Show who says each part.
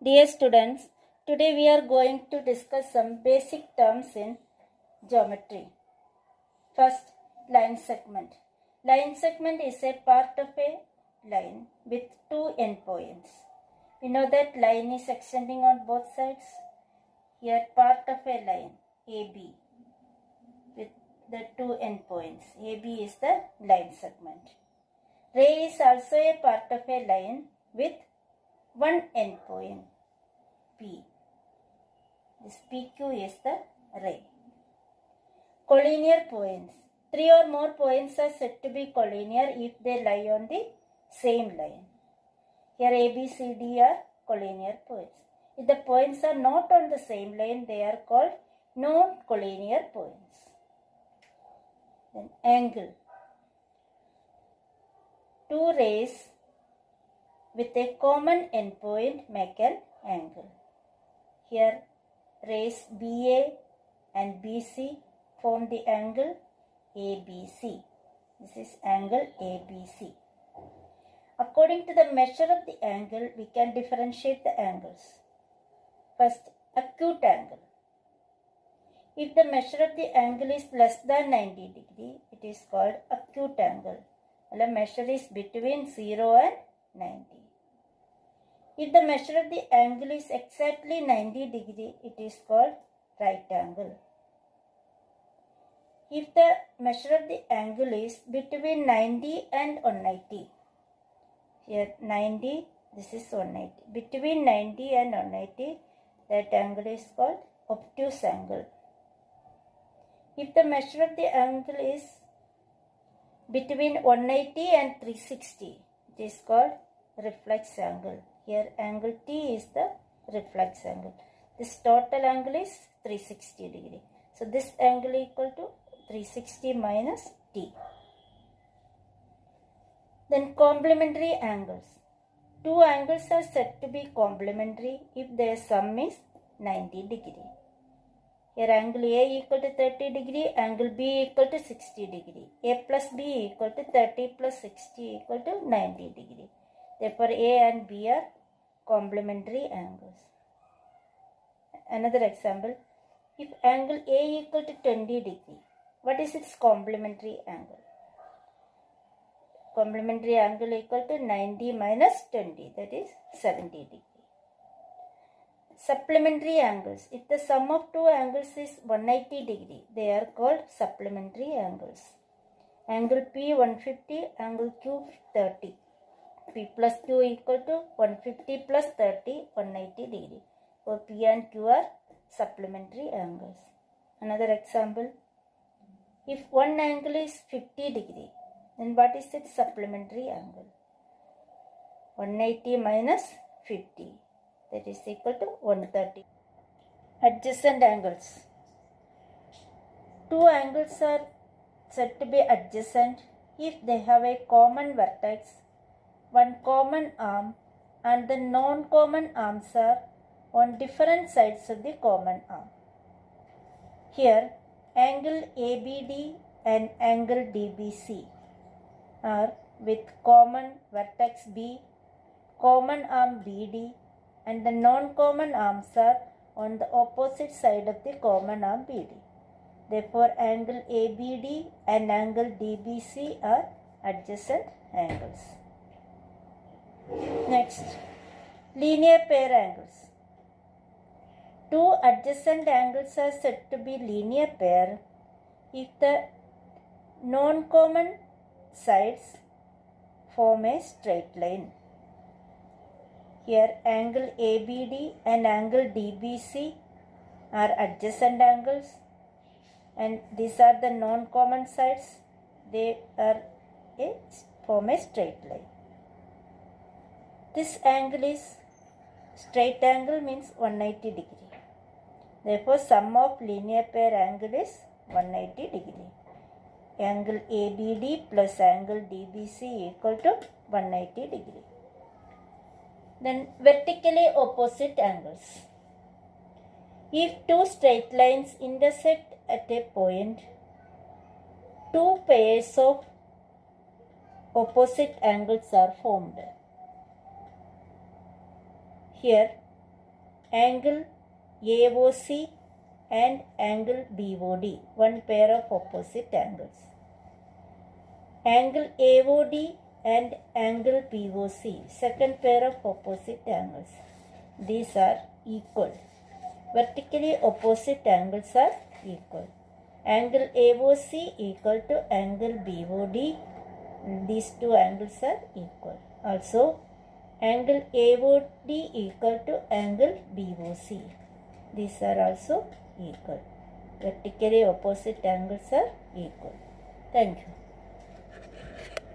Speaker 1: Dear students, today we are going to discuss some basic terms in geometry. First, line segment. Line segment is a part of a line with two endpoints. We know that line is extending on both sides. Here, part of a line AB with the two endpoints. AB is the line segment. Ray is also a part of a line with one endpoint P. This PQ is the ray. Collinear points. Three or more points are said to be collinear if they lie on the same line. Here A, B, C, D are collinear points. If the points are not on the same line, they are called non-collinear points. Then angle. Two rays with a common endpoint make an angle. Here rays BA and BC form the angle ABC. This is angle ABC. According to the measure of the angle, we can differentiate the angles. First, acute angle. If the measure of the angle is less than 90 degree, it is called acute angle. The measure is between 0 and 90. If the measure of the angle is exactly 90 degree, it is called right angle. If the measure of the angle is between 90 and 180, here 90, this is 180. Between 90 and 180, that angle is called obtuse angle. If the measure of the angle is between 180 and 360, it is called reflex angle. Here angle T is the reflex angle. This total angle is 360 degree. So this angle equal to 360 minus T. Then complementary angles. Two angles are said to be complementary if their sum is 90 degree. Here angle A equal to 30 degree, angle B equal to 60 degree. A plus B equal to 30 plus 60 equal to 90 degree. Therefore A and B are complementary angles. Another example, if angle A equal to 20 degree, what is its complementary angle? Complementary angle equal to 90 minus 20, that is 70 degree. Supplementary angles. If the sum of two angles is 180 degree, they are called supplementary angles. Angle P 150, angle Q 30. P plus Q equal to 150 plus 30, 180 degree. So P and Q are supplementary angles. Another example, if one angle is 50 degree, then what is its supplementary angle? 180 minus 50, that is equal to 130. Adjacent angles. Two angles are said to be adjacent if they have a common vertex, one common arm, and the non-common arms are on different sides of the common arm. Here, angle ABD and angle DBC are with common vertex B, common arm BD, and the non-common arms are on the opposite side of the common arm BD. Therefore, angle ABD and angle DBC are adjacent angles. Next, linear pair angles. Two adjacent angles are said to be linear pair if the non-common sides form a straight line. Here angle ABD and angle DBC are adjacent angles, and these are the non-common sides. They are form a straight line. This angle is straight angle, means 180 degree. Therefore, sum of linear pair angle is 180 degree. Angle ABD plus angle DBC equal to 180 degree. Then vertically opposite angles. If two straight lines intersect at a point, two pairs of opposite angles are formed. Here angle AOC and angle BOD, one pair of opposite angles. Angle AOD and angle POC, second pair of opposite angles. These are equal. Vertically opposite angles are equal. Angle AOC equal to angle BOD. These two angles are equal. Also, angle AOD equal to angle BOC. These are also equal. Vertically opposite angles are equal. Thank you.